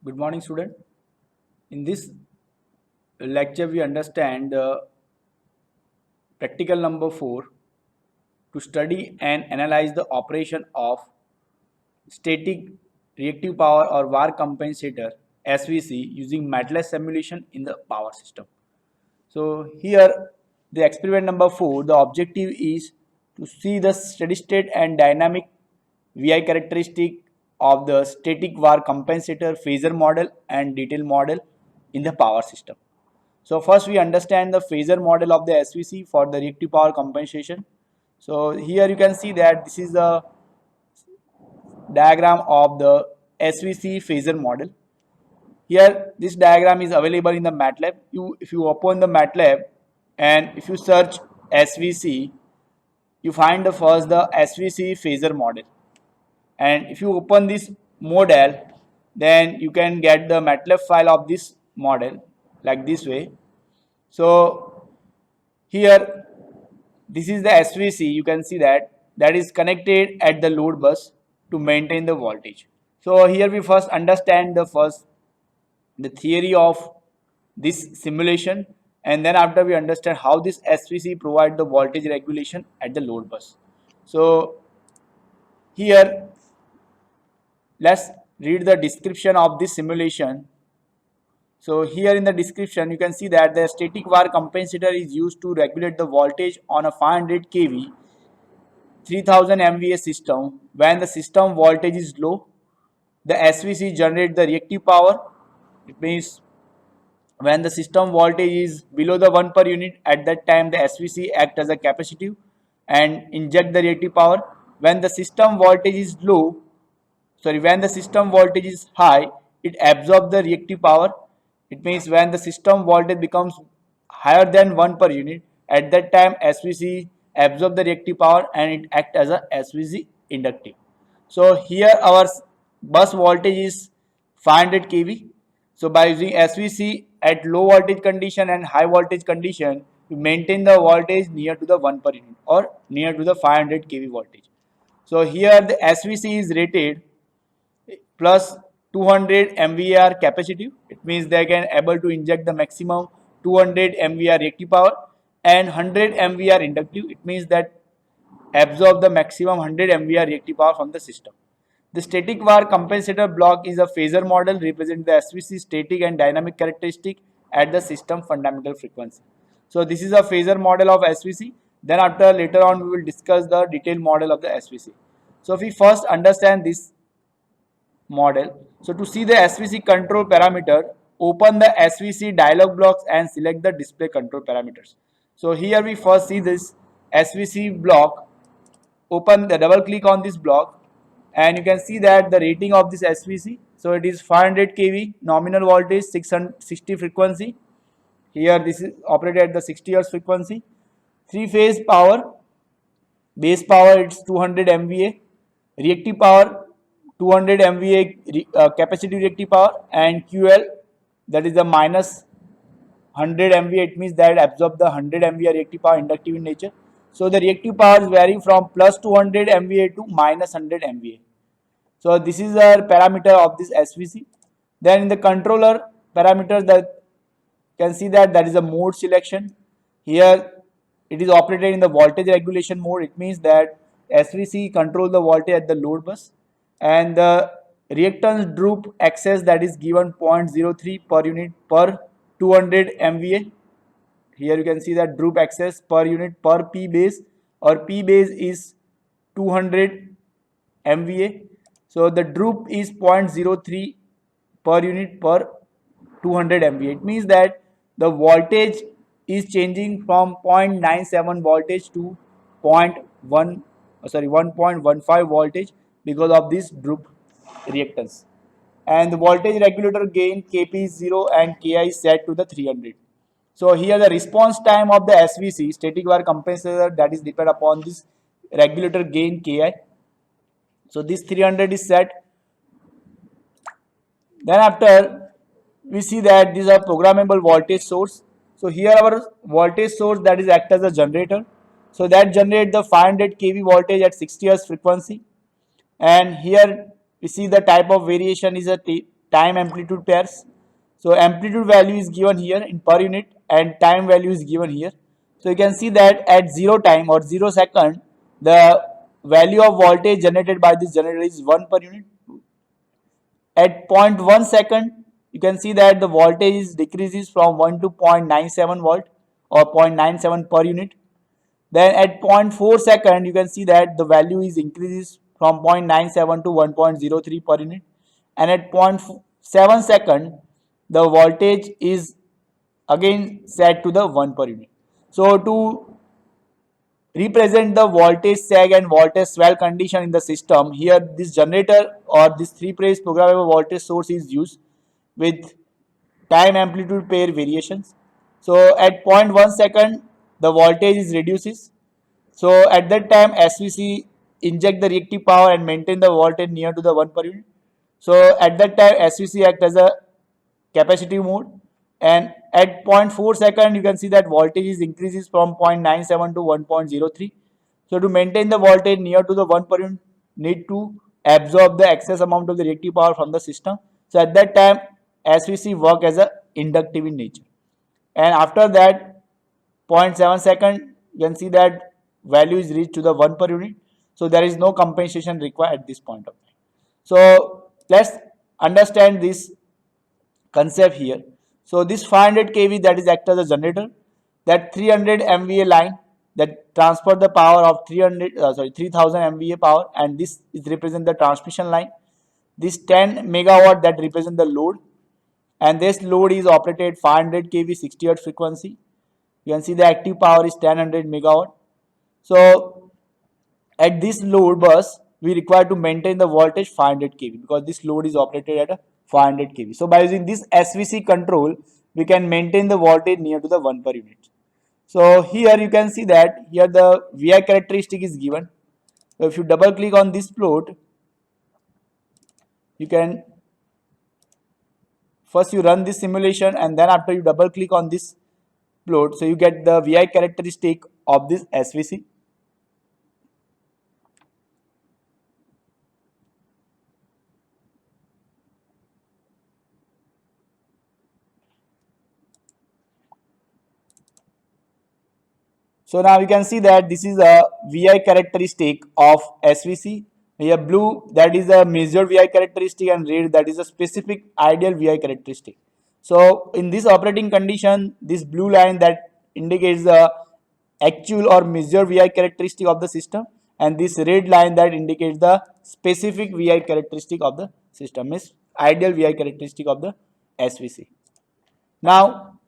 Good morning, student. In this lecture, we understand practical number 4 to study and analyze the operation of static reactive power or VAR compensator SVC using MATLAB simulation in the power system. So here the experiment number 4, the objective is to see the steady state and dynamic VI characteristic of the static VAR compensator phasor model and detail model in the power system. So first we understand the phasor model of the SVC for the reactive power compensation. So here you can see that this is the diagram of the SVC phasor model. Here this diagram is available in the MATLAB. If you open the MATLAB and if you search SVC, you find the first the SVC phasor model. And if you open this model, then you can get the MATLAB file of this model like this way. So here this is the SVC. You can see that is connected at the load bus to maintain the voltage. So here we first understand the theory of this simulation, and then after we understand how this SVC provide the voltage regulation at the load bus. So here let's read the description of this simulation. So here in the description you can see that the static VAR compensator is used to regulate the voltage on a 500 kV 3000 MVA system. When the system voltage is low, the SVC generate the reactive power. It means when the system voltage is below the 1 per unit, at that time the SVC act as a capacitive and inject the reactive power. When the system voltage is when the system voltage is high, it absorbs the reactive power. It means when the system voltage becomes higher than 1 per unit, at that time SVC absorb the reactive power and it act as a SVC inductive. So here our bus voltage is 500 kV. So by using SVC at low voltage condition and high voltage condition, we maintain the voltage near to the 1 per unit or near to the 500 kV voltage. So here the SVC is rated plus 200 MVAR capacitive. It means they can able to inject the maximum 200 MVAR reactive power and 100 MVAR inductive. It means that absorb the maximum 100 MVAR reactive power from the system. The static VAR compensator block is a phasor model representing the SVC static and dynamic characteristic at the system fundamental frequency. So this is a phasor model of SVC. Then later on we will discuss the detailed model of the SVC. So if we first understand this model, so to see the SVC control parameter, open the SVC dialog blocks and select the display control parameters. So here we first see this SVC block. Open the double click on this block and you can see that the rating of this SVC. So it is 500 kV, nominal voltage 660 frequency. Here this is operated at the 60 Hz frequency. 3-phase power, base power it's 200 MVA, reactive power 200 MVA capacitive reactive power, and QL that is the minus 100 MVA. It means that absorb the 100 MVA reactive power, inductive in nature. So the reactive powers vary from plus 200 MVA to minus 100 MVA. So this is the parameter of this SVC. Then in the controller parameters, that can see that is a mode selection. Here it is operated in the voltage regulation mode. It means that SVC control the voltage at the load bus, and the reactance droop access that is given 0.03 per unit per 200 MVA. Here you can see that droop access per unit per P base, or P base is 200 MVA. So the droop is 0.03 per unit per 200 MVA. It means that the voltage is changing from 0.97 voltage to 1.15 voltage because of this droop reactance. And the voltage regulator gain Kp is 0 and Ki is set to the 300. So here the response time of the SVC static VAR compensator, that is depend upon this regulator gain Ki. So this 300 is set. Then after we see that these are programmable voltage source. So here our voltage source that is act as a generator. So that generate the 500 kV voltage at 60 Hz frequency. And here we see the type of variation is a time amplitude pairs. So amplitude value is given here in per unit and time value is given here. So you can see that at 0 time or 0 second, the value of voltage generated by this generator is 1 per unit. At zero point 0.1 second, you can see that the voltage decreases from 1 to 0.97 volt or 0.97 per unit. Then at 0.4 second, you can see that the value is increases from 0.97 to 1.03 per unit. And at 0.7 second, the voltage is again set to the 1 per unit. So to represent the voltage sag and voltage swell condition in the system, here this generator or this three-phase programmable voltage source is used with time amplitude pair variations. So at 0.1 second, the voltage is reduces. So at that time, SVC inject the reactive power and maintain the voltage near to the 1 per unit. So at that time, SVC act as a capacitive mode, and at 0.4 second you can see that voltage is increases from 0.97 to 1.03. So to maintain the voltage near to the 1 per unit, need to absorb the excess amount of the reactive power from the system. So at that time, SVC work as a inductive in nature, and after that 0.7 second you can see that value is reached to the 1 per unit. So there is no compensation required at this point of time. So let's understand this concept here. So this 500 kV that is act as a generator, that 300 MVA line that transfer the power of 3000 MVA power, and this is represent the transmission line. This 10 megawatt that represent the load, and this load is operated 500 kV 60 Hz frequency. You can see the active power is 1000 megawatt. So at this load bus, we require to maintain the voltage 500 kV because this load is operated at a 500 kV. So by using this SVC control, we can maintain the voltage near to the 1 per unit. So here you can see that here the VI characteristic is given. So if you double click on this plot, you can first you run this simulation, and then after you double click on this plot, so you get the VI characteristic of this SVC. So now you can see that this is a VI characteristic of SVC. Here blue, that is a measured VI characteristic, and red, that is a specific ideal VI characteristic. So in this operating condition, this blue line that indicates the actual or measured VI characteristic of the system, and this red line that indicates the specific VI characteristic of the system, is ideal VI characteristic of the SVC. Now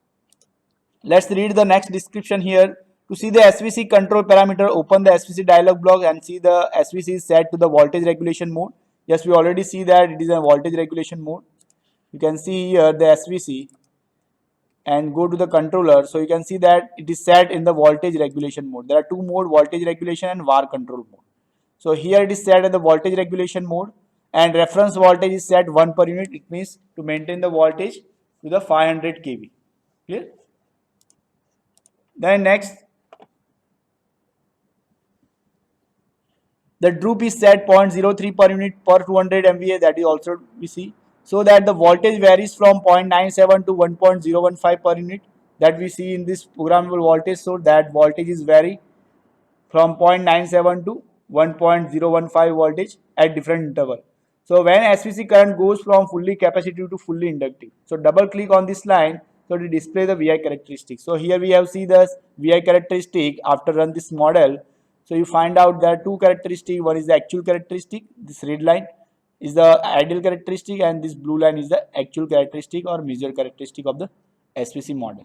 let's read the next description here. To see the SVC control parameter, open the SVC dialog block and see the SVC is set to the voltage regulation mode. Yes, we already see that it is a voltage regulation mode. You can see here the SVC and go to the controller. So you can see that it is set in the voltage regulation mode. There are two modes, voltage regulation and VAR control mode. So here it is set at the voltage regulation mode, and reference voltage is set 1 per unit. It means to maintain the voltage to the 500 kV. Clear? Then next, the droop is set 0.03 per unit per 200 MVA, that is also we see. So that the voltage varies from 0.97 to 1.015 per unit, that we see in this programmable voltage source, that voltage is vary from 0.97 to 1.015 voltage at different interval. So when SVC current goes from fully capacitive to fully inductive, so double click on this line so to display the VI characteristic. So here we have see the VI characteristic after run this model. So you find out there are two characteristics. One is the actual characteristic. This red line is the ideal characteristic, and this blue line is the actual characteristic or measured characteristic of the SVC model.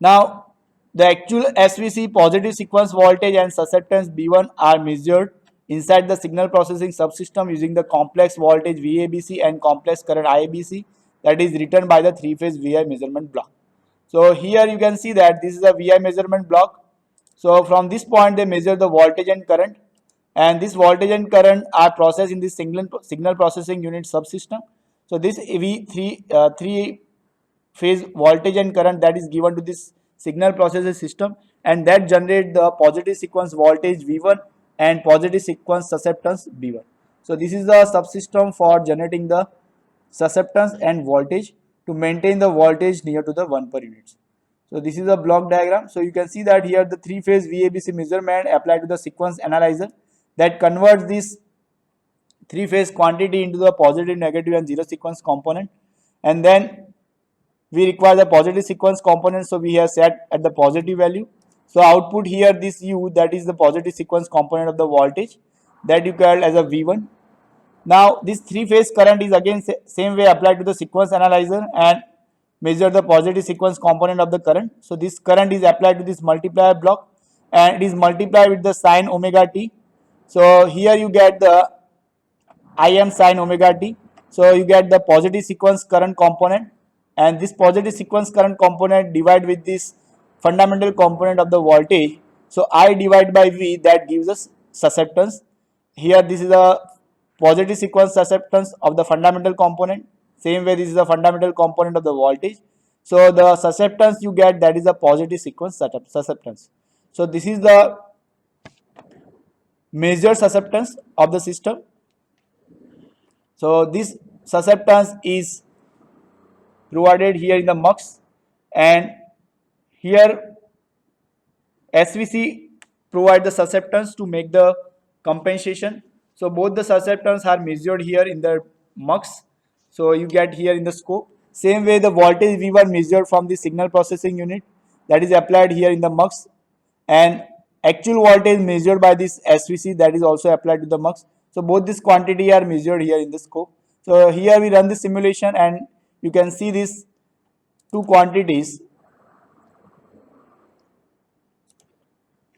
Now the actual SVC positive sequence voltage and susceptance B1 are measured inside the signal processing subsystem using the complex voltage VABC and complex current IABC that is written by the three-phase VI measurement block. So here you can see that this is a VI measurement block. So from this point they measure the voltage and current, and this voltage and current are processed in this signal processing unit subsystem. So this three phase voltage and current that is given to this signal processing system, and that generate the positive sequence voltage V1 and positive sequence susceptance B1. So this is the subsystem for generating the susceptance and voltage to maintain the voltage near to the 1 per unit. So this is a block diagram. So you can see that here the three-phase VABC measurement applied to the sequence analyzer that converts this three-phase quantity into the positive, negative and zero sequence component, and then we require the positive sequence component, so we have set at the positive value. So output here, this U, that is the positive sequence component of the voltage, that you call as a V1. Now this three-phase current is again same way applied to the sequence analyzer and measure the positive sequence component of the current. So this current is applied to this multiplier block and it is multiplied with the sine omega t. So here you get the Im sine omega t. So you get the positive sequence current component, and this positive sequence current component divide with this fundamental component of the voltage. So I divide by V, that gives us susceptance. Here this is the positive sequence susceptance of the fundamental component. Same way this is the fundamental component of the voltage. So the susceptance you get, that is the positive sequence susceptance. So this is the measured susceptance of the system. So this susceptance is provided here in the mux, and here SVC provide the susceptance to make the compensation. So both the susceptance are measured here in the mux. So you get here in the scope. Same way the voltage V1 measured from the signal processing unit, that is applied here in the mux, and actual voltage measured by this SVC, that is also applied to the mux. So both this quantity are measured here in the scope. So here we run the simulation and you can see these two quantities.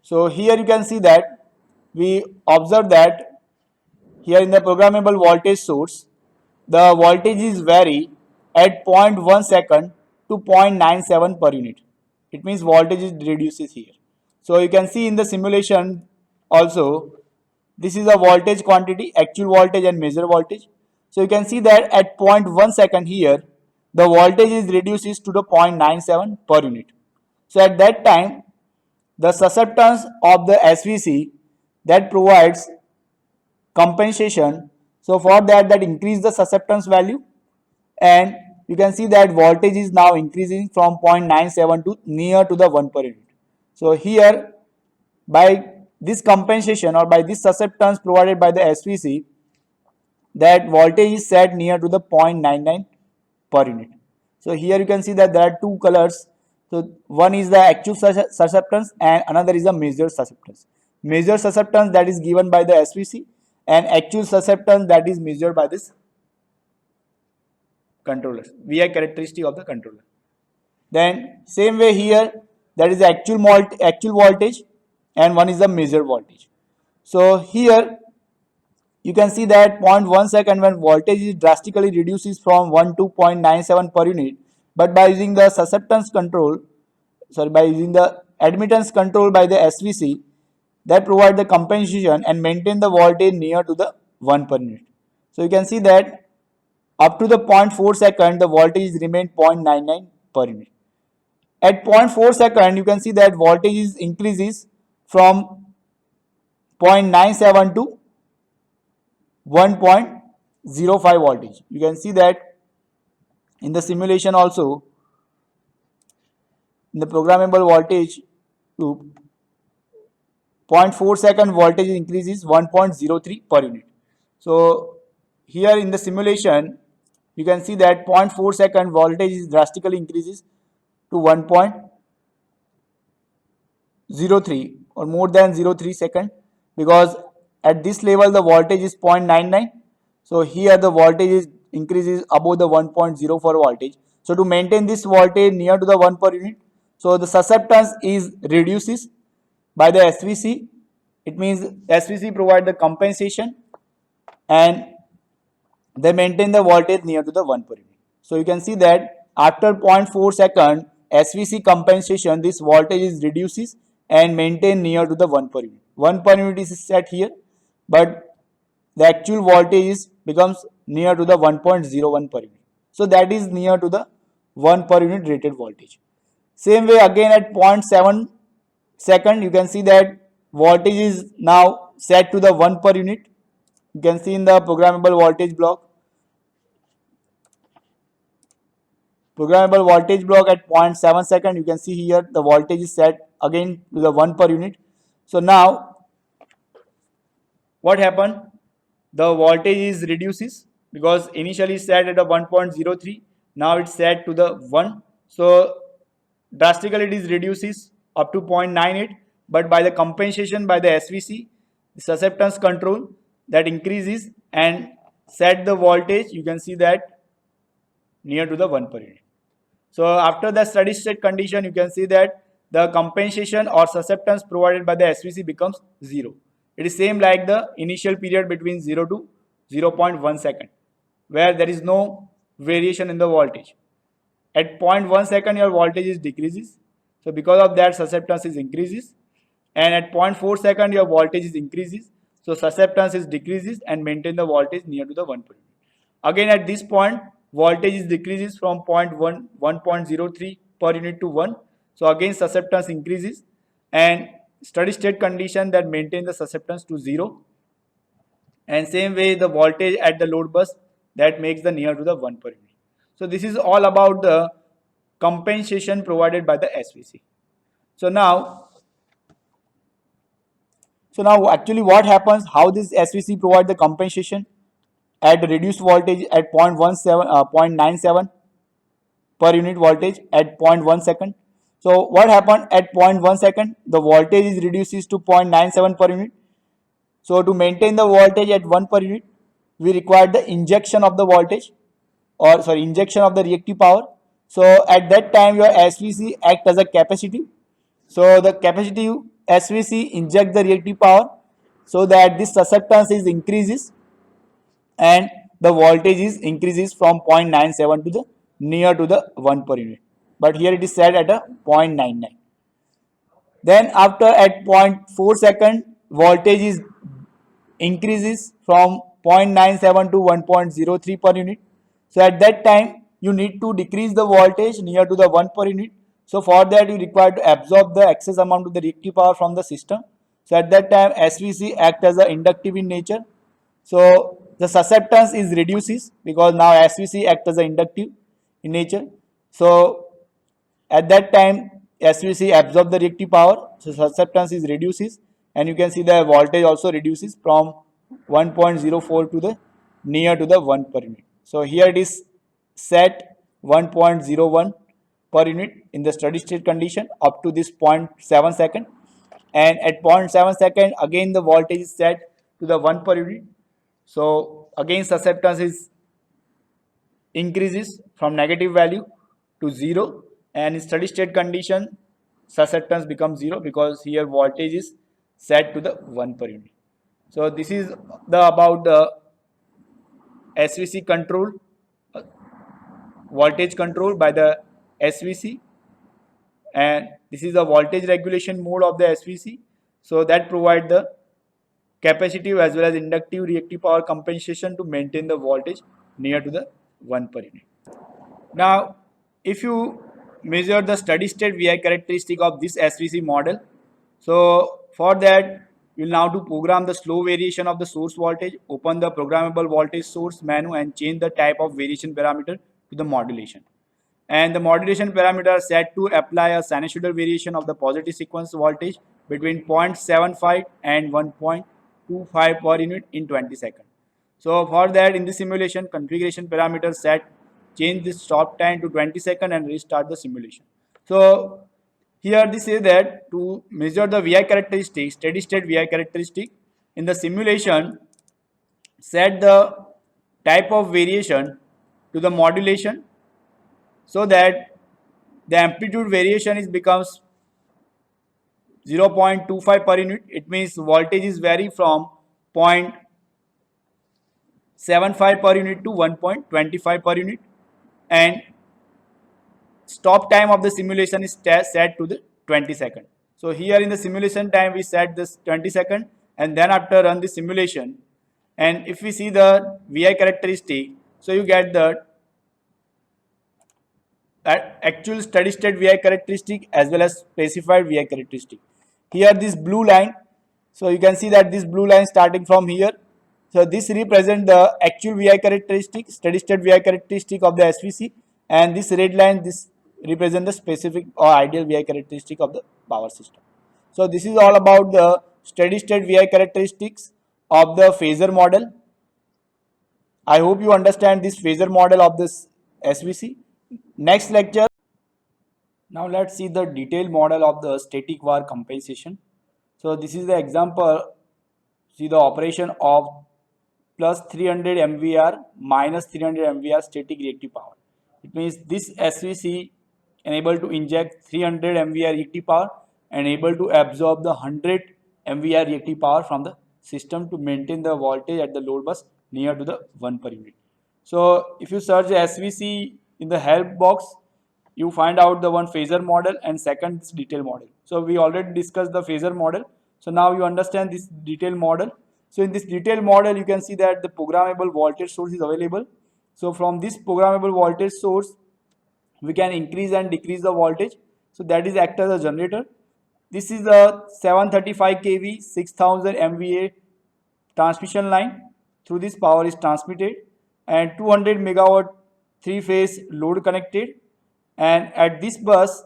So here you can see that we observe that here in the programmable voltage source, the voltages vary at 0.1 second to 0.97 per unit. It means voltage reduces here. So you can see in the simulation also, this is a voltage quantity, actual voltage and measure voltage. So you can see that at 0.1 second here, the voltage is reduces to the 0.97 per unit. So at that time, the susceptance of the SVC that provides compensation. So for that increase the susceptance value, and you can see that voltage is now increasing from 0.97 to near to the 1 per unit. So here by this compensation or by this susceptance provided by the SVC, that voltage is set near to the 0.99 per unit. So here you can see that there are two colors. So one is the actual susceptance and another is the measured susceptance. Measured susceptance, that is given by the SVC, and actual susceptance, that is measured by this controller, VI characteristic of the controller. Then same way here, that is the actual voltage and one is the measured voltage. So here you can see that 0.1 second when voltage is drastically reduces from 1 to 0.97 per unit, but by using the susceptance control, by using the admittance control by the SVC, that provide the compensation and maintain the voltage near to the 1 per unit. So you can see that up to the 0.4 second, the voltage remain 0.99 per unit. At 0.4 second, you can see that voltage increases from 0.97 to 1.05 voltage. You can see that in the simulation also, in the programmable voltage loop, 0.4 second voltage increases 1.03 per unit. So here in the simulation, you can see that 0.4 second voltage is drastically increases to 1.03 or more than 0.3 second, because at this level the voltage is 0.99. So here the voltage is increases above the 1.04 voltage. So to maintain this voltage near to the 1 per unit, so the susceptance is reduces by the SVC. It means SVC provide the compensation and they maintain the voltage near to the 1 per unit. So you can see that after 0.4 second SVC compensation, this voltage is reduces and maintain near to the 1 per unit. 1 per unit is set here, but the actual voltage becomes near to the 1.01 per unit. So that is near to the 1 per unit rated voltage. Same way again at 0.7 second, you can see that voltage is now set to the 1 per unit, You can see in the programmable voltage block. Programmable voltage block at 0.7 second. You can see here the voltage is set again to the 1 per unit. So now what happened? The voltage is reduces because initially set at a 1.03. Now it's set to the 1. So drastically it is reduces up to 0.98, but by the compensation by the SVC, the susceptance control, that increases and set the voltage, you can see that near to the 1 per unit. So after the steady state condition, you can see that the compensation or susceptance provided by the SVC becomes 0. It is same like the initial period between 0 to 0.1 second, where there is no variation in the voltage. At 0.1 second, your voltage is decreases. So because of that, susceptance is increases. And at 0.4 second, your voltage is increases. So susceptance is decreases and maintain the voltage near to the 1 per unit. Again, at this point, voltage is decreases from 1.03 per unit to 1. So again, susceptance increases and steady state condition that maintain the susceptance to 0. And same way the voltage at the load bus that makes the near to the 1 per unit. So this is all about the compensation provided by the SVC. So now actually what happens, how this SVC provide the compensation at reduced voltage at 0.97 per unit voltage at 0.1 second. So what happened at 0.1 second, the voltage is reduces to 0.97 per unit. So to maintain the voltage at 1 per unit, we require the injection of the voltage injection of the reactive power. So at that time your SVC act as a capacitive. So the capacitive SVC inject the reactive power so that this susceptance is increases and the voltage is increases from 0.97 to the near to the 1 per unit. But here it is set at a 0.99. Then after at 0.4 second, voltage is increases from 0.97 to 1.03 per unit. So at that time, you need to decrease the voltage near to the 1 per unit. So for that, you require to absorb the excess amount of the reactive power from the system. So at that time, SVC act as a inductive in nature. So the susceptance is reduces because now SVC act as a inductive in nature. So at that time, SVC absorb the reactive power. So susceptance is reduces and you can see the voltage also reduces from 1.04 to the near to the 1 per unit. So here it is set 1.01 per unit in the steady state condition up to this 0.7 second, and at 0.7 second again the voltage is set to the 1 per unit. So again susceptance is increases from negative value to 0, and in steady state condition susceptance becomes 0 because here voltage is set to the 1 per unit. So this is about the SVC control, voltage control by the SVC, and this is the voltage regulation mode of the SVC. So that provide the capacitive as well as inductive reactive power compensation to maintain the voltage near to the 1 per unit. Now, if you measure the steady state VI characteristic of this SVC model, so for that you will now to program the slow variation of the source voltage, open the programmable voltage source menu and change the type of variation parameter to the modulation. And the modulation parameter are set to apply a sinusoidal variation of the positive sequence voltage between 0.75 and 1.25 per unit in 20 seconds. So for that, in the simulation, configuration parameter set change the stop time to 20 seconds and restart the simulation. So here they say that to measure the VI characteristic, steady state VI characteristic in the simulation, set the type of variation to the modulation so that the amplitude variation is becomes 0.25 per unit. It means voltage is vary from 0.75 per unit to 1.25 per unit, and stop time of the simulation is set to the 20 second. So here in the simulation time we set this 20 second, and then after run the simulation, and if we see the VI characteristic, so you get the actual steady state VI characteristic as well as specified VI characteristic. Here this blue line, so you can see that this blue line starting from here So this represents the actual VI characteristic, steady state VI characteristic of the SVC, and this red line, this represents the specific or ideal VI characteristic of the power system. So this is all about the steady state VI characteristics of the phasor model. I hope you understand this phasor model of this SVC. Next lecture. Now let's see the detailed model of the static VAR compensation. So this is the example. See the operation of plus 300 MVAR minus 300 MVAR static reactive power. It means this SVC able to inject 300 MVAR reactive power and able to absorb the 100 MVAR reactive power from the system to maintain the voltage at the load bus near to the 1 per unit. So if you search the SVC in the help box, you find out the one phasor model and second this detail model. So we already discussed the phasor model. So now you understand this detail model. So in this detail model, you can see that the programmable voltage source is available. So from this programmable voltage source, we can increase and decrease the voltage. So that is act as a generator. This is a 735 kV 6000 MVA transmission line. Through this power is transmitted and 200 megawatt three-phase load connected. And at this bus,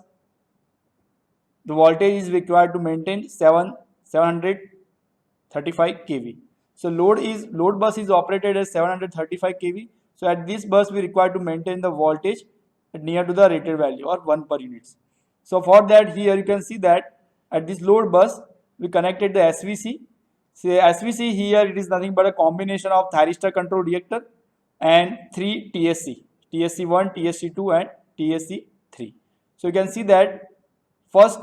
the voltage is required to maintain 735 kV. So load bus is operated at 735 kV. So at this bus we require to maintain the voltage near to the rated value or 1 per units. So for that here you can see that at this load bus we connected the SVC. Say SVC here it is nothing but a combination of thyristor control reactor and 3 TSC, TSC1, TSC2 and TSC3. So you can see that first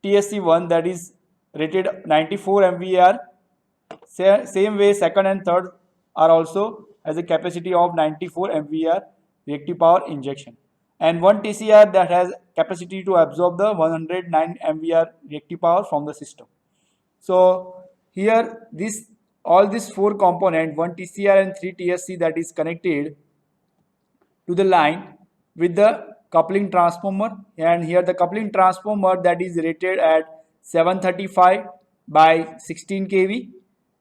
TSC1 that is rated 94 MVAR. Same way second and third are also has a capacity of 94 MVAR reactive power injection. And one TCR that has capacity to absorb the 109 MVAR reactive power from the system. So here all these four components, one TCR and 3 TSC that is connected to the line with the coupling transformer, and here the coupling transformer that is rated at 735 by 16 kV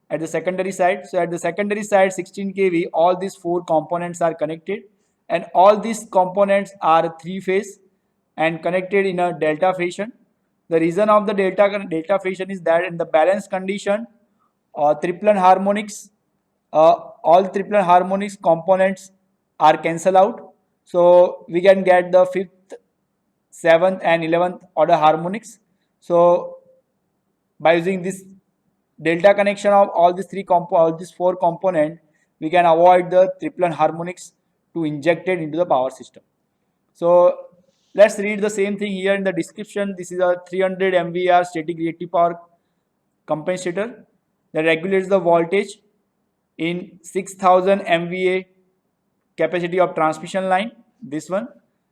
at the secondary side. So at the secondary side 16 kV, all these four components are connected and all these components are three phase and connected in a delta fashion. The reason of the delta fashion is that in the balance condition, triplet harmonics, all triplet harmonics components are cancelled out. So we can get the 5th, 7th and 11th order harmonics. So by using this delta connection of all these four components, we can avoid the triplet harmonics to injected into the power system. So let's read the same thing here in the description. This is a 300 MVAR static reactive power compensator that regulates the voltage in 6000 MVA capacity of transmission line, this one,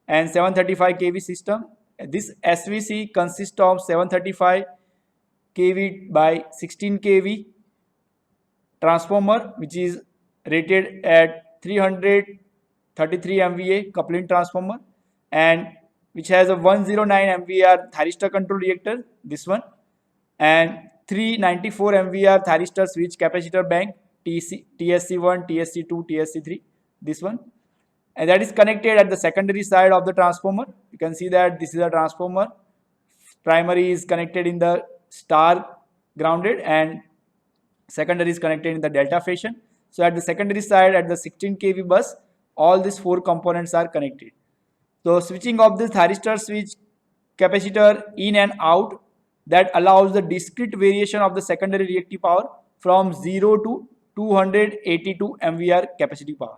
and 735 kV system. This SVC consists of 735 kV by 16 kV transformer which is rated at 333 MVA coupling transformer and which has a 109 MVAR thyristor control reactor, this one, and 394 MVAR thyristor switch capacitor bank TSC1, TSC2, TSC3, this one, and that is connected at the secondary side of the transformer. You can see that this is a transformer. Primary is connected in the star grounded and secondary is connected in the delta fashion. So at the secondary side at the 16 kV bus, all these four components are connected. So switching of this thyristor switch capacitor in and out that allows the discrete variation of the secondary reactive power from 0 to 282 MVAR capacity power.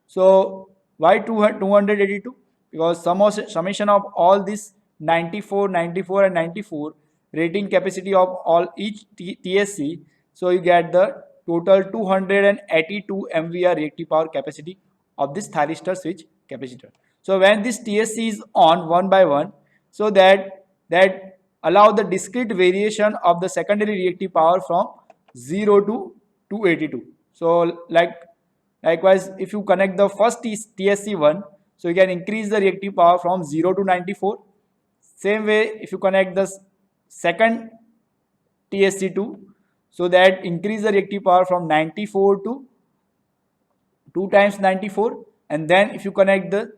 So why 282? Because summation of all this 94, 94 and 94 rating capacity of all each TSC, so you get the total 282 MVAR reactive power capacity of this thyristor switch capacitor. So when this TSC is on one by one, so that allow the discrete variation of the secondary reactive power from 0 to 282. So likewise, if you connect the first TSC1, so you can increase the reactive power from 0 to 94. Same way, if you connect the second TSC2, So that increase the reactive power from 94 to 2 times 94, and then if you connect the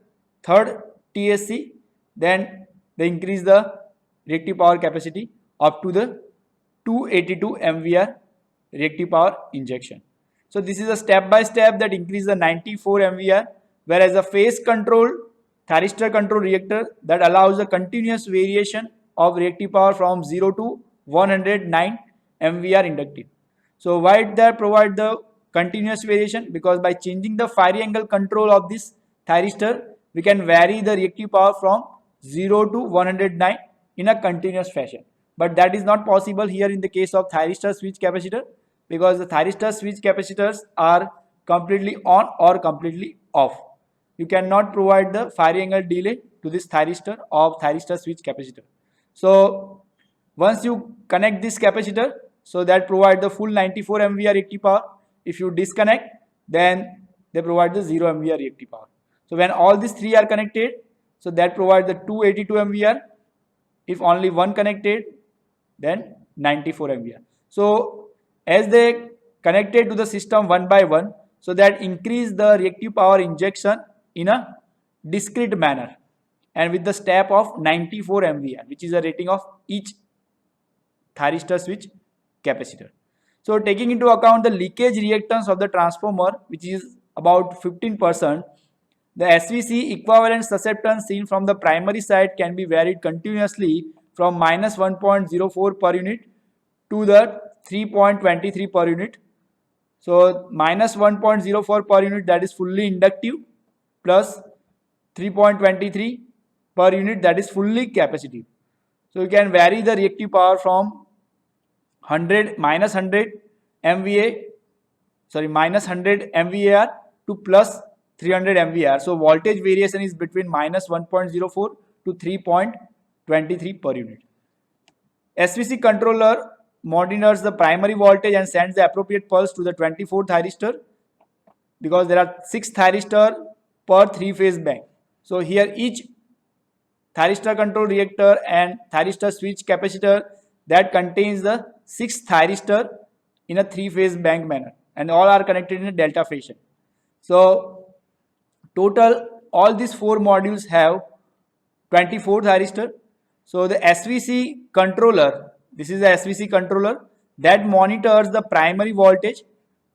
third TSC, then they increase the reactive power capacity up to the 282 MVAR reactive power injection. So this is a step by step that increase the 94 MVAR, whereas a phase control thyristor control reactor that allows a continuous variation of reactive power from 0 to 109 MVAR inductive. So why that provide the continuous variation? Because by changing the firing angle control of this thyristor, we can vary the reactive power from 0 to 109 in a continuous fashion. But that is not possible here in the case of thyristor switch capacitor, because the thyristor switch capacitors are completely on or completely off. You cannot provide the firing angle delay to this thyristor of thyristor switch capacitor. So once you connect this capacitor, so that provide the full 94 MVAR reactive power. If you disconnect, then they provide the 0 MVAR reactive power. So when all these three are connected, so that provide the 282 MVAR. If only one connected, then 94 MVAR. So as they connected to the system one by one, so that increase the reactive power injection in a discrete manner and with the step of 94 MVAR, which is a rating of each thyristor switch capacitor. So taking into account the leakage reactance of the transformer, which is about 15%, the SVC equivalent susceptance seen from the primary side can be varied continuously from minus 1.04 per unit to the 3.23 per unit. So minus 1.04 per unit, that is fully inductive, plus 3.23 per unit, that is fully capacitive. So you can vary the reactive power from 100 minus 100 MVA, minus 100 MVAR to plus 300 MVAR. So voltage variation is between minus 1.04 to 3.23 per unit. SVC controller monitors the primary voltage and sends the appropriate pulse to the 24 thyristor, because there are 6 thyristor per 3-phase bank. So here each thyristor control reactor and thyristor switch capacitor that contains the 6 thyristor in a 3-phase bank manner, and all are connected in a delta fashion. So total all these 4 modules have 24 thyristor. So the SVC controller, this is the SVC controller that monitors the primary voltage.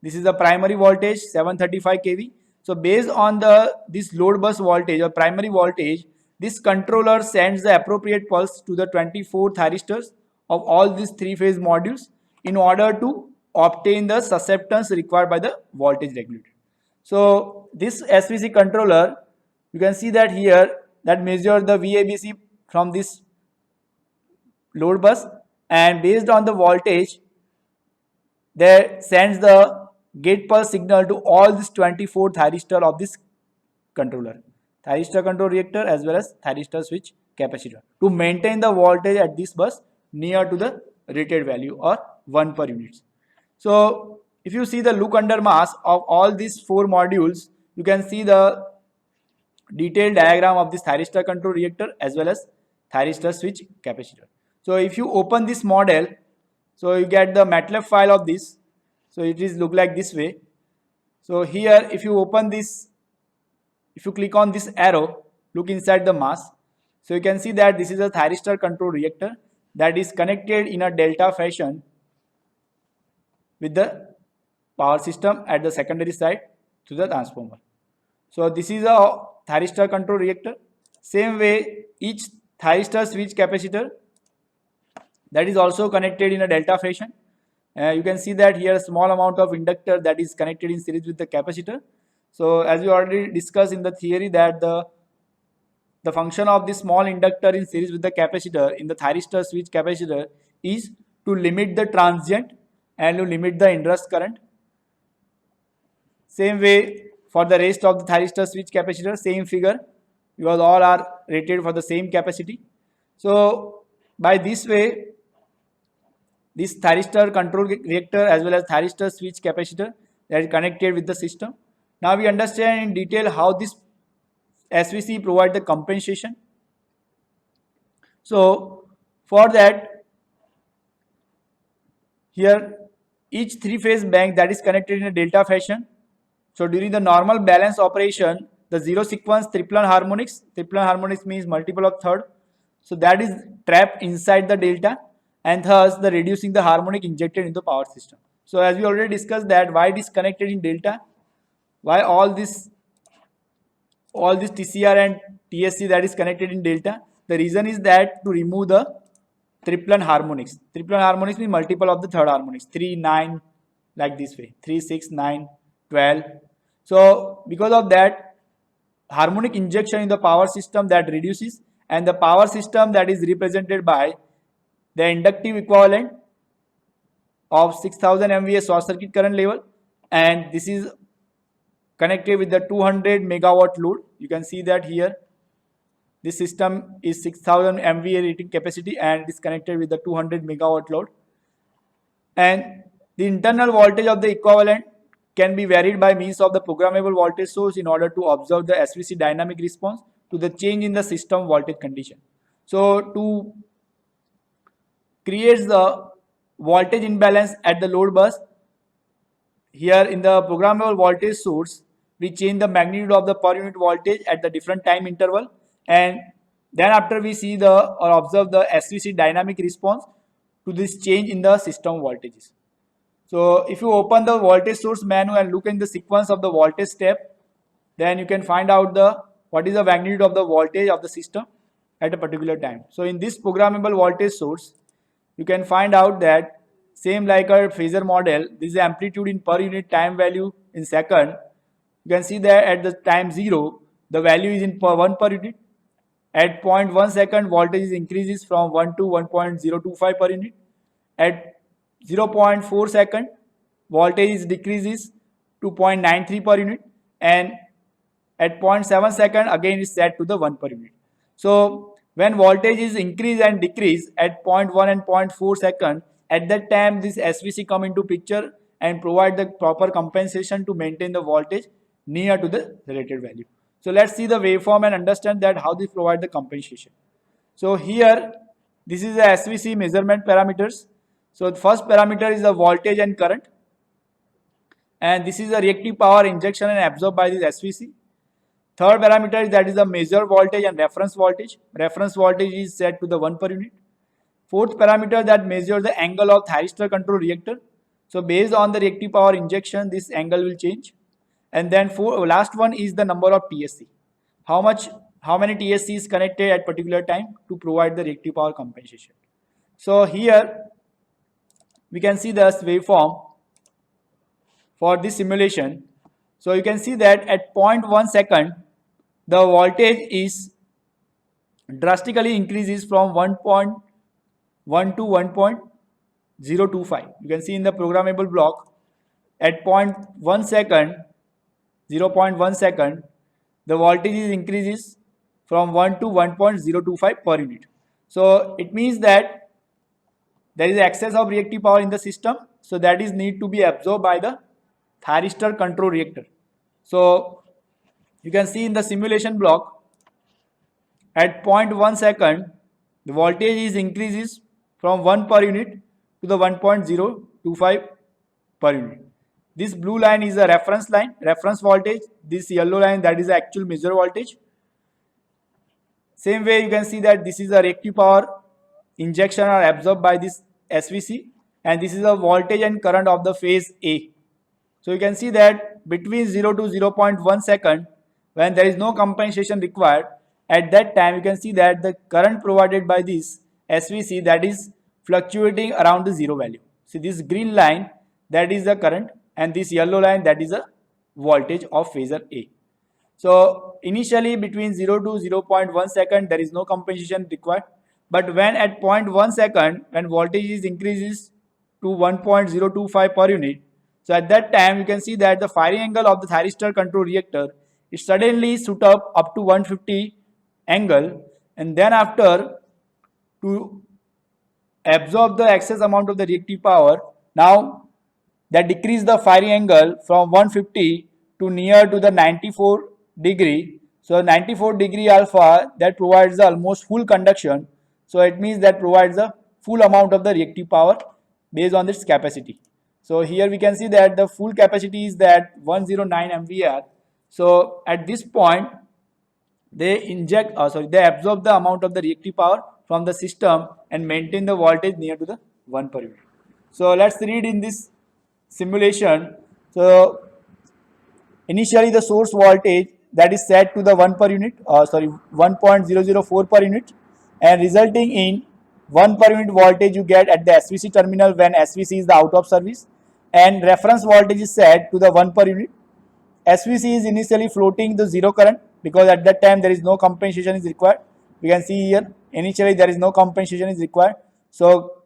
This is the primary voltage 735 kV. So based on this load bus voltage or primary voltage, this controller sends the appropriate pulse to the 24 thyristors of all these 3-phase modules in order to obtain the susceptance required by the voltage regulator. So this SVC controller, you can see that here, that measures the VABC from this load bus, and based on the voltage, they sends the gate pulse signal to all these 24 thyristor of this controller, thyristor control reactor as well as thyristor switch capacitor, to maintain the voltage at this bus near to the rated value or 1 per unit. So if you see the look under mass of all these 4 modules, you can see the detailed diagram of this thyristor control reactor as well as thyristor switch capacitor. So if you open this model, so you get the MATLAB file of this. So it is look like this way. So here if you open this, if you click on this arrow, look inside the mass. So you can see that this is a thyristor control reactor that is connected in a delta fashion with the power system at the secondary side to the transformer. So this is a thyristor control reactor. Same way, each thyristor switch capacitor that is also connected in a delta fashion. You can see that here a small amount of inductor that is connected in series with the capacitor. So as we already discussed in the theory, that the function of this small inductor in series with the capacitor in the thyristor switch capacitor is to limit the transient and to limit the inrush current. Same way for the rest of the thyristor switch capacitor, same figure, because all are rated for the same capacity. So by this way, this thyristor control reactor as well as thyristor switch capacitor that is connected with the system. Now we understand in detail how this SVC provide the compensation. So for that, here each three-phase bank that is connected in a delta fashion. So during the normal balance operation, the zero sequence triplet harmonics means multiple of third. So that is trapped inside the delta, and thus the reducing the harmonic injected into the power system. So as we already discussed that why it is connected in delta, why all this TCR and TSC that is connected in delta, the reason is that to remove the triplet harmonics. Triplet harmonics means multiple of the third harmonics, 3, 9, like this way, 3, 6, 9, 12. So because of that, harmonic injection in the power system that reduces, and the power system that is represented by the inductive equivalent of 6000 MVA short circuit current level, and this is connected with the 200 megawatt load. You can see that here this system is 6000 MVA rating capacity and it is connected with the 200 megawatt load, and the internal voltage of the equivalent can be varied by means of the programmable voltage source in order to observe the SVC dynamic response to the change in the system voltage condition. So to create the voltage imbalance at the load bus, here in the programmable voltage source, we change the magnitude of the per unit voltage at the different time interval, and then after we see the or observe the SVC dynamic response to this change in the system voltages. So if you open the voltage source menu and look in the sequence of the voltage step, then you can find out what is the magnitude of the voltage of the system at a particular time. So in this programmable voltage source, you can find out that same like our phasor model, this is amplitude in per unit time value in second. You can see that at the time 0, the value is in 1 per unit. At 0.1 second, voltage increases from 1 to 1.025 per unit. At 0.4 second, voltage decreases to 0.93 per unit, and at 0.7 second again is set to the 1 per unit. So when voltage is increase and decrease at 0.1 and 0.4 second, at that time this SVC come into picture and provide the proper compensation to maintain the voltage near to the rated value. So let's see the waveform and understand that how this provide the compensation. So here this is the SVC measurement parameters. So the first parameter is the voltage and current, and this is the reactive power injection and absorbed by this SVC. Third parameter is that is the measured voltage and reference voltage. Reference voltage is set to the 1 per unit. Fourth parameter that measures the angle of thyristor control reactor. So based on the reactive power injection, this angle will change. And then last one is the number of TSC. How many TSC is connected at particular time to provide the reactive power compensation. So here we can see the waveform for this simulation. So you can see that at 0.1 second, the voltage is drastically increases from 1.1 to 1.025. You can see in the programmable block at 0.1 second, 0.1 second, the voltage is increases from 1 to 1.025 per unit. So it means that there is excess of reactive power in the system, so that is need to be absorbed by the thyristor control reactor. So you can see in the simulation block at 0.1 second, the voltage is increases from 1 per unit to the 1.025 per unit. This blue line is a reference line, reference voltage. This yellow line, that is the actual measured voltage. Same way you can see that this is a reactive power injection or absorbed by this SVC, and this is the voltage and current of the phase A. So you can see that between 0 to 0.1 second, when there is no compensation required, at that time you can see that the current provided by this SVC, that is fluctuating around the 0 value. See this green line, that is the current, and this yellow line, that is a voltage of phasor A. So initially between 0 to 0.1 second, there is no compensation required, but when at 0.1 second, when voltage is increases to 1.025 per unit, so at that time you can see that the firing angle of the thyristor control reactor is suddenly shoot up to 150 angle, and then after to absorb the excess amount of the reactive power, now that decrease the firing angle from 150 to near to the 94 degree. So 94 degree alpha, that provides the almost full conduction. So it means that provides the full amount of the reactive power based on its capacity. So here we can see that the full capacity is that 109 MVAr. So at this point, they absorb the amount of the reactive power from the system and maintain the voltage near to the 1 per unit. So let's read in this simulation. So initially the source voltage that is set to the 1 per unit, 1.004 per unit, and resulting in 1 per unit voltage you get at the SVC terminal when SVC is the out of service, and reference voltage is set to the 1 per unit. SVC is initially floating the zero current because at that time there is no compensation is required. We can see here initially there is no compensation is required. So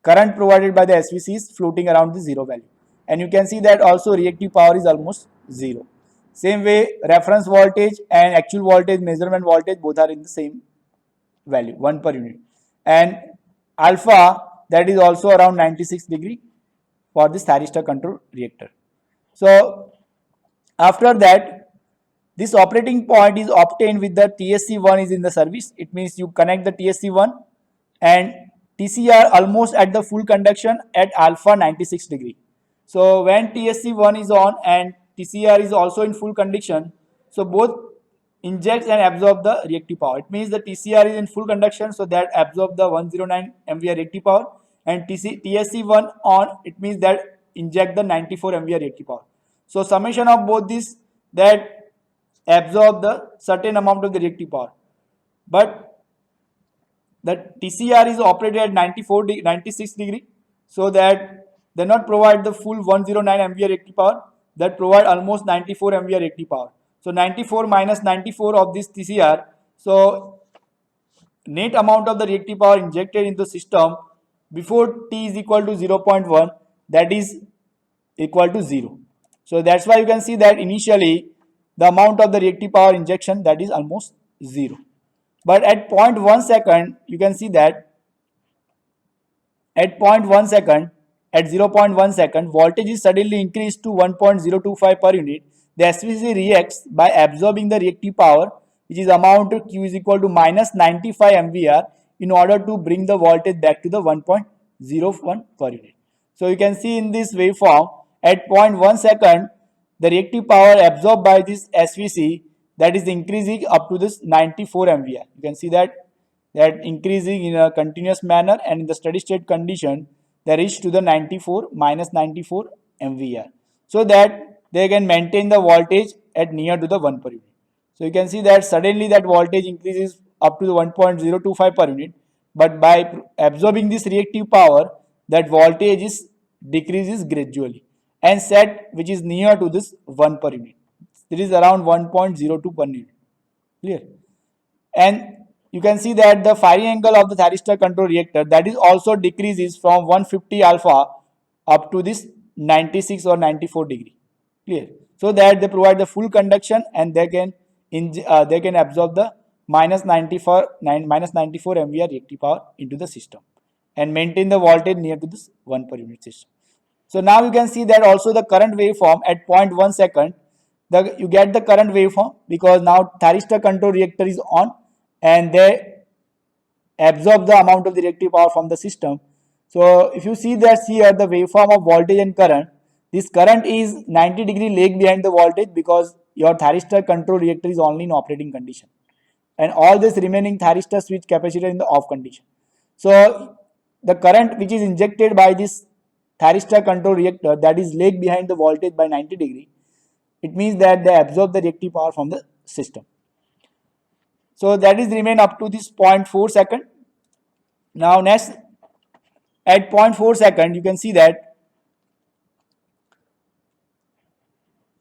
current provided by the SVC is floating around the zero value. And you can see that also reactive power is almost zero. Same way reference voltage and actual voltage, measurement voltage, both are in the same value, 1 per unit. And alpha, that is also around 96 degree for this thyristor control reactor. So after that, this operating point is obtained with the TSC1 is in the service. It means you connect the TSC1 and TCR almost at the full conduction at alpha 96 degree. So when TSC1 is on and TCR is also in full conduction, so both injects and absorb the reactive power. It means the TCR is in full conduction, so that absorb the 109 MVA reactive power, and TSC1 on, it means that inject the 94 MVA reactive power. So summation of both this that absorb the certain amount of the reactive power. But the TCR is operated at 96 degree, so that they not provide the full 109 MVA reactive power, that provide almost 94 MVA reactive power. So 94 minus 94 of this TCR, so net amount of the reactive power injected into the system before T is equal to 0.1, that is equal to 0. So that's why you can see that initially the amount of the reactive power injection, that is almost 0. But at 0.1 second, you can see that at 0.1 second, at 0.1 second, voltage is suddenly increased to 1.025 per unit. The SVC reacts by absorbing the reactive power, which is amount to Q is equal to minus 95 MVAr, in order to bring the voltage back to the 1.01 per unit. So you can see in this waveform, at 0.1 second, the reactive power absorbed by this SVC, that is increasing up to this 94 MVAr. You can see that increasing in a continuous manner, and in the steady state condition they reach to the 94 minus 94 MVAr, so that they can maintain the voltage at near to the 1 per unit. So you can see that suddenly that voltage increases up to the 1.025 per unit, but by absorbing this reactive power, that voltage is decreases gradually and set which is near to this 1 per unit. It is around 1.02 per unit. Clear? And you can see that the firing angle of the thyristor control reactor, that is also decreases from 150 alpha up to this 96 or 94 degree. Clear? So that they provide the full conduction, and they can absorb the minus 94 MVAr reactive power into the system and maintain the voltage near to this 1 per unit system. So now you can see that also the current waveform at 0.1 second, you get the current waveform because now thyristor control reactor is on and they absorb the amount of the reactive power from the system. So if you see that here the waveform of voltage and current, this current is 90 degree lag behind the voltage because your thyristor control reactor is only in operating condition, and all this remaining thyristor switch capacitor in the off condition. So the current which is injected by this thyristor control reactor, that is lag behind the voltage by 90 degree, it means that they absorb the reactive power from the system. So that is remain up to this 0.4 second. Now next, at 0.4 second, you can see that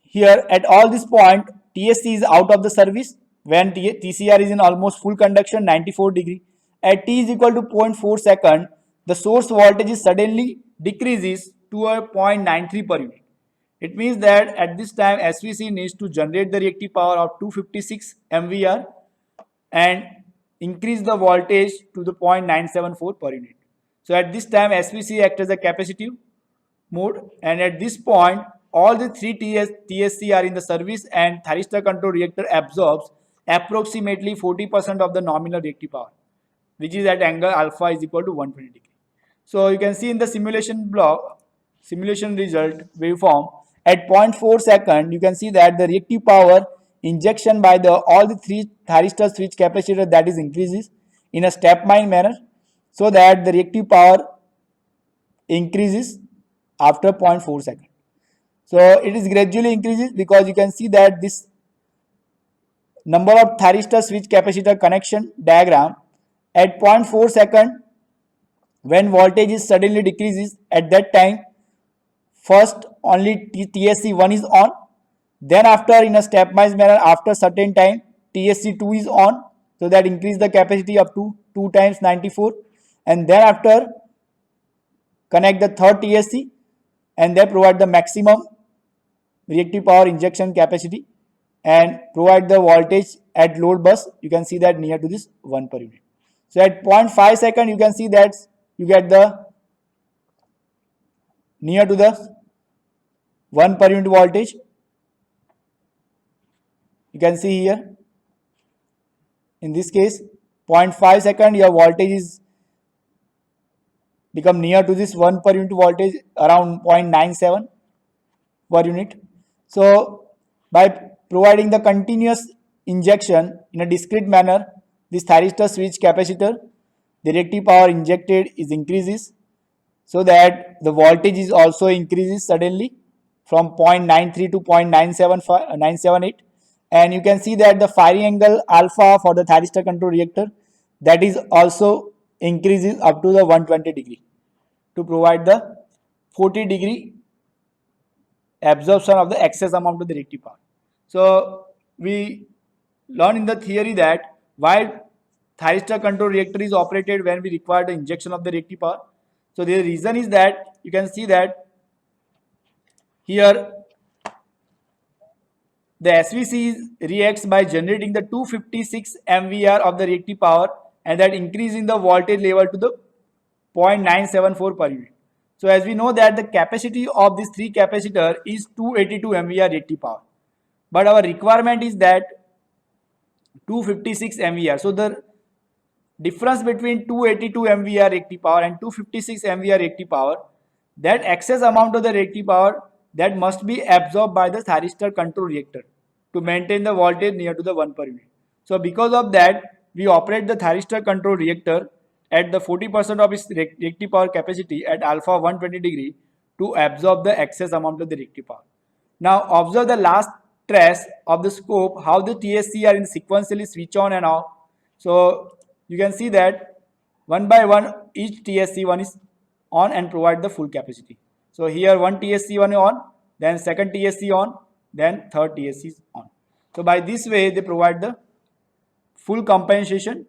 here at all this point, TSC is out of the service when TCR is in almost full conduction, 94 degree. At T is equal to 0.4 second, the source voltage is suddenly decreases to a 0.93 per unit. It means that at this time SVC needs to generate the reactive power of 256 MVAr and increase the voltage to the 0.974 per unit. So at this time SVC acts as a capacitive mode, and at this point all the three TSC are in the service and thyristor control reactor absorbs approximately 40% of the nominal reactive power, which is at angle alpha is equal to 120 degree. So you can see in the simulation block simulation result waveform at 0.4 second, you can see that the reactive power injection by the all the three thyristor switch capacitor that is increases in a stepwise manner, so that the reactive power increases after 0.4 second. So it is gradually increases because you can see that this number of thyristor switch capacitor connection diagram at 0.4 second, when voltage is suddenly decreases, at that time first only TSC1 is on, then after in a stepwise manner after certain time TSC2 is on, so that increase the capacity up to 2 times 94, and then after connect the third TSC and then provide the maximum reactive power injection capacity and provide the voltage at load bus. You can see that near to this 1 per unit. So at 0.5 second you can see that you get the near to the 1 per unit voltage. You can see here in this case 0.5 second your voltage is become near to this 1 per unit voltage around 0.97 per unit. So by providing the continuous injection in a discrete manner, this thyristor switch capacitor, the reactive power injected is increases, so that the voltage is also increases suddenly from 0.93 to 0.978, and you can see that the firing angle alpha for the thyristor control reactor that is also increases up to the 120 degree to provide the 40-degree absorption of the excess amount of the reactive power. So we learn in the theory that why thyristor control reactor is operated when we require the injection of the reactive power. So the reason is that you can see that here the SVC reacts by generating the 256 MVAR of the reactive power, and that increasing the voltage level to the 0.974 per unit. So as we know that the capacity of this three capacitor is 282 MVAR reactive power, but our requirement is that 256 MVAR. So the difference between 282 MVAR reactive power and 256 MVAR reactive power, that excess amount of the reactive power that must be absorbed by the thyristor control reactor to maintain the voltage near to the 1 per unit. So because of that, we operate the thyristor control reactor at the 40% of its reactive power capacity at alpha 120 degree to absorb the excess amount of the reactive power. Now observe the last trace of the scope, how the TSC are in sequentially switch on and off. So you can see that one by one each TSC1 is on and provide the full capacity. So here one TSC1 on, then second TSC on, then third TSC is on. So by this way they provide the full compensation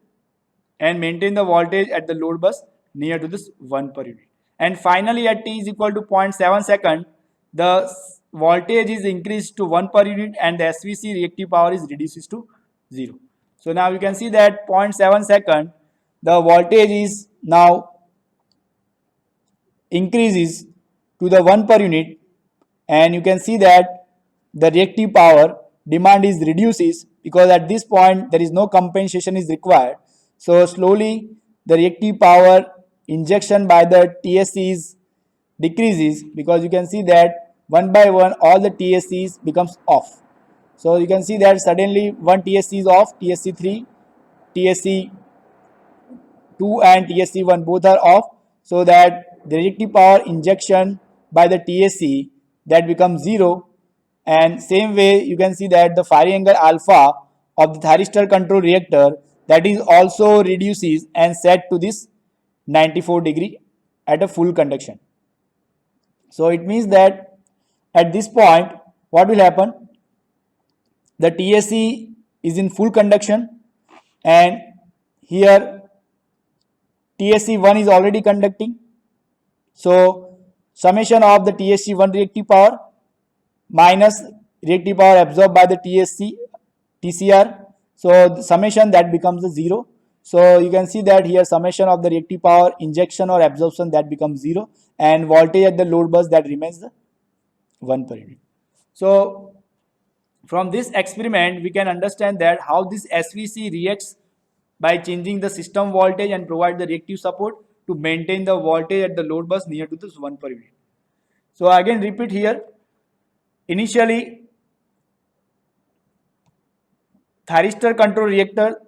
and maintain the voltage at the load bus near to this 1 per unit. And finally at t is equal to 0.7 second, the voltage is increased to 1 per unit and the SVC reactive power is reduced to 0. So now you can see that 0.7 second, the voltage is now increases to the 1 per unit, and you can see that the reactive power demand is reduces because at this point there is no compensation is required. So slowly the reactive power injection by the TSCs decreases because you can see that one by one all the TSCs becomes off. So you can see that suddenly one TSC is off, TSC3, TSC2 and TSC1 both are off, so that the reactive power injection by the TSC that becomes 0, and same way you can see that the firing angle alpha of the thyristor control reactor that is also reduces and set to this 94 degree at a full conduction. So it means that at this point what will happen, the TSC is in full conduction and here TSC1 is already conducting. So summation of the TSC1 reactive power minus reactive power absorbed by the TCR. So the summation that becomes the 0. So you can see that here summation of the reactive power injection or absorption that becomes 0, and voltage at the load bus that remains the 1 per unit. So from this experiment we can understand that how this SVC reacts by changing the system voltage and provide the reactive support to maintain the voltage at the load bus near to this 1 per unit. So again repeat here. Initially, thyristor control reactor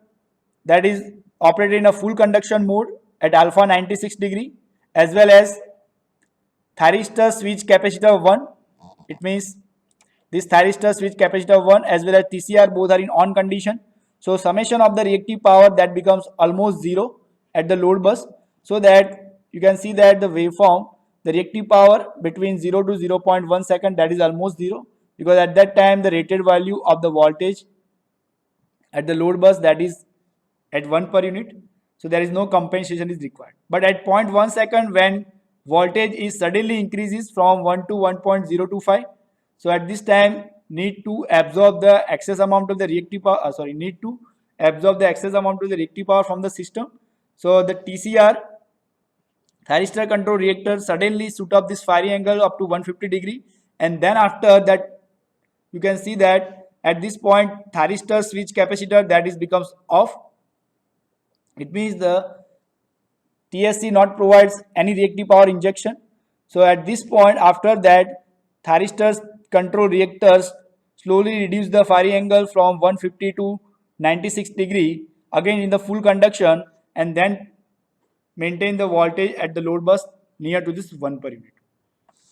that is operated in a full conduction mode at alpha 96 degree, as well as thyristor switch capacitor 1. It means this thyristor switch capacitor 1 as well as TCR both are in on condition. So summation of the reactive power that becomes almost 0 at the load bus, so that you can see that the waveform, the reactive power between 0 to 0.1 second, that is almost 0, because at that time the rated value of the voltage at the load bus, that is at 1 per unit, so there is no compensation is required. But at 0.1 second, when voltage is suddenly increases from 1 to 1.025, so at this time need to absorb the excess amount of the reactive power, need to absorb the excess amount of the reactive power from the system. So the TCR, thyristor control reactor, suddenly shoot up this firing angle up to 150 degree, and then after that you can see that at this point thyristor switch capacitor that is becomes off. It means the TSC not provides any reactive power injection. So at this point, after that, thyristors control reactors slowly reduce the firing angle from 150 to 96 degree again in the full conduction, and then maintain the voltage at the load bus near to this 1 per unit.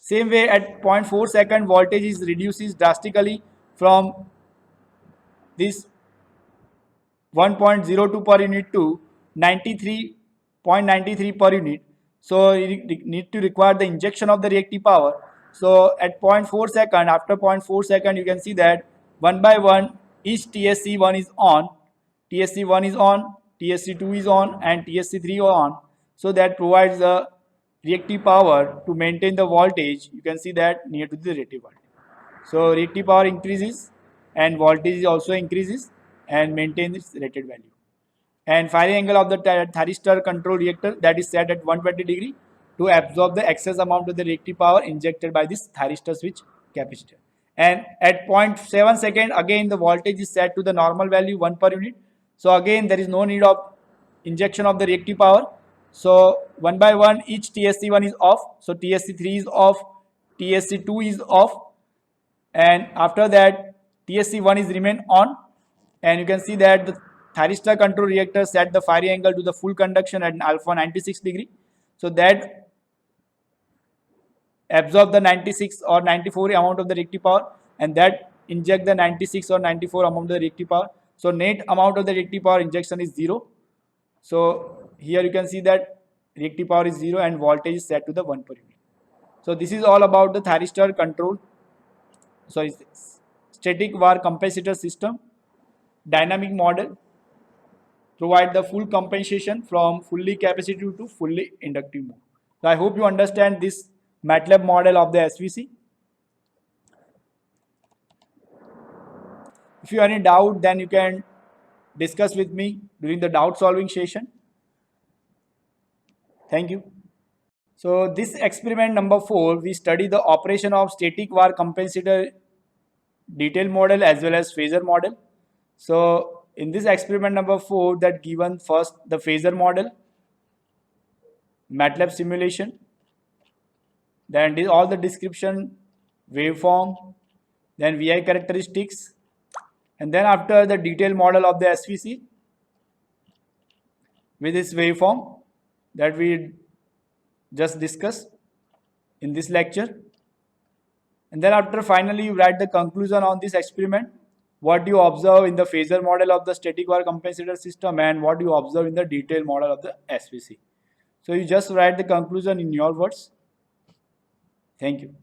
Same way at 0.4 second, voltage is reduces drastically from this 1.02 per unit to 93.93 per unit. So you need to require the injection of the reactive power. So at 0.4 second, after 0.4 second, you can see that one by one each TSC1 is on, TSC1 is on, TSC2 is on, and TSC3 on. So that provides the reactive power to maintain the voltage. You can see that near to the rated voltage. So reactive power increases and voltage also increases and maintains its rated value. And firing angle of the thyristor control reactor that is set at 120 degree to absorb the excess amount of the reactive power injected by this thyristor switch capacitor. And at 0.7 second, again the voltage is set to the normal value 1 per unit. So again there is no need of injection of the reactive power. So one by one each TSC1 is off. So TSC3 is off, TSC2 is off, and after that TSC1 is remain on, and you can see that the thyristor control reactor set the firing angle to the full conduction at alpha 96 degree, so that absorb the 96 or 94 amount of the reactive power, and that inject the 96 or 94 amount of the reactive power. So net amount of the reactive power injection is 0. So here you can see that reactive power is 0 and voltage is set to the 1 per unit. So this is all about the thyristor control, static VAR capacitor system dynamic model. Provide the full compensation from fully capacitive to fully inductive mode. So I hope you understand this MATLAB model of the SVC. If you have any doubt, then you can discuss with me during the doubt solving session. Thank you. So this experiment number 4, we study the operation of static VAR compensator detail model as well as phasor model. So in this experiment number 4, that given first the phasor model, MATLAB simulation, then all the description, waveform, then VI characteristics, and then after the detailed model of the SVC with this waveform that we just discussed in this lecture. And then after finally you write the conclusion on this experiment, what you observe in the phasor model of the static VAR compensator system and what you observe in the detailed model of the SVC. So you just write the conclusion in your words. Thank you.